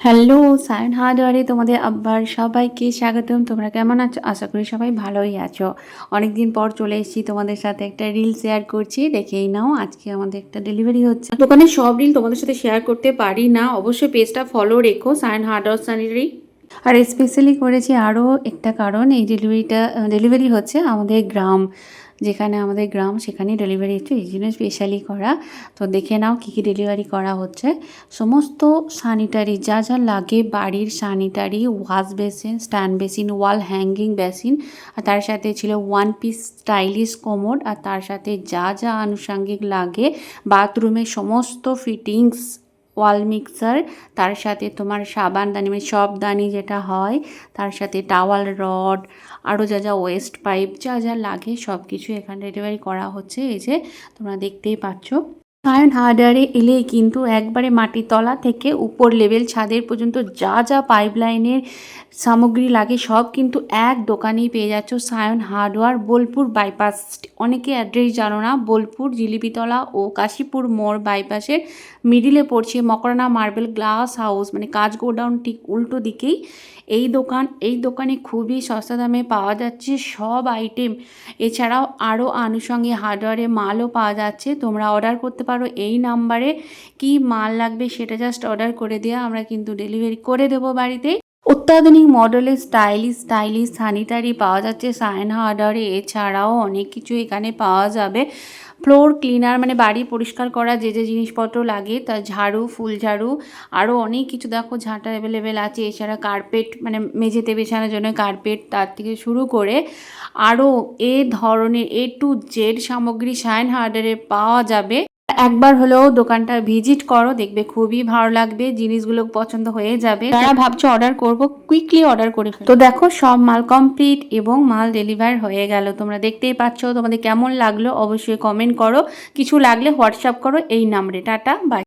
Hello, Sayan হার্ডওয়ারে তোমাদের আব্বার সবাইকে স্বাগতম। তোমরা কেমন আছো? আশা করি সবাই ভালোই আছো। অনেকদিন পর চলে এসেছি তোমাদের সাথে একটা রিল শেয়ার করছি, দেখেই নাও। আজকে আমাদের একটা ডেলিভারি হচ্ছে। দোকানে সব রিল তোমাদের সাথে শেয়ার করতে পারি না, অবশ্যই পেজটা ফলো রেখো, সায়ন হার্ডওয়ার স্যানিটারি। আর স্পেশালি করেছি আরও একটা কারণ, এই ডেলিভারি হচ্ছে আমাদের গ্রাম, যেখানে আমাদের গ্রাম সেখানেই ডেলিভারি হচ্ছে, এই জন্য স্পেশালি করা। তো দেখে নাও কী কী ডেলিভারি করা হচ্ছে। সমস্ত স্যানিটারি যা যা লাগে বাড়ির sanitary, wash basin, stand basin, wall hanging basin, আর তার সাথে ছিল ওয়ান পিস স্টাইলিশ কোমোড, আর তার সাথে যা যা আনুষঙ্গিক লাগে বাথরুমের সমস্ত ফিটিংস, ওয়াল মিক্সার, তার সাথে তোমার সাবানদানি মানে সবদানি যেটা হয়, তার সাথে টাওয়াল রড, আরও যা যা ওয়েস্ট পাইপ যা যা লাগে সব কিছু এখানে ডেলিভারি করা হচ্ছে। এই যে তোমরা দেখতেই পাচ্ছ। সায়ন হার্ডওয়ারে এলেই কিন্তু একবারে মাটির তলা থেকে উপর লেভেল ছাদের পর্যন্ত যা যা পাইপলাইনের সামগ্রী লাগে সব কিন্তু এক দোকানেই পেয়ে যাচ্ছ, সায়ন হার্ডওয়্যার, বোলপুর বাইপাস। অনেকে অ্যাড্রেস জানো না, বোলপুর জিলিপিতলা ও কাশীপুর মোড় বাইপাসের মিডিলে পড়ছে মকরানা মার্বেল গ্লাস হাউস, মানে কাঁচ গোডাউন ঠিক উল্টো দিকেই এই দোকানে খুবই সস্তা দামে পাওয়া যাচ্ছে সব আইটেম। এছাড়াও আরও আনুষঙ্গিক হার্ডওয়্যারের মালও পাওয়া যাচ্ছে। তোমরা অর্ডার করতে পারো এই নাম্বারে, কি মাল লাগবে সেটা জাস্ট অর্ডার করে দেওয়া, আমরা কিন্তু ডেলিভারি করে দেবো বাড়িতে। অত্যাধুনিক মডেলের স্টাইলিশ স্যানিটারি পাওয়া যাচ্ছে সায়ন হার্ডওয়্যারে। এছাড়াও অনেক কিছু এখানে পাওয়া যাবে। ফ্লোর ক্লিনার মানে বাড়ি পরিষ্কার করা যে যে জিনিসপত্র লাগে, তার ঝাড়ু, ফুল ঝাড়ু, আরও অনেক কিছু দেখো ঝাঁটা অ্যাভেলেবেল আছে। এছাড়া কার্পেট মানে মেঝেতে বিছানোর জন্য কার্পেট, তার থেকে শুরু করে আরও এ ধরনের A to Z সামগ্রী সায়ন হার্ডওয়্যারে পাওয়া যাবে। একবার হলেও দোকানটা ভিজিট করো, দেখবে খুবই ভালো লাগবে, জিনিসগুলো পছন্দ হয়ে যাবে। যারা ভাবছো অর্ডার করব, কুইকলি অর্ডার করে তো দেখো সব মাল কমপ্লিট এবং মাল ডেলিভার হয়ে গেল। তোমরা দেখতেই পাচ্ছ। তোমাদের কেমন লাগলো অবশ্যই কমেন্ট করো, কিছু লাগলে হোয়াটসঅ্যাপ করো এই নাম্বারে। Tata, by.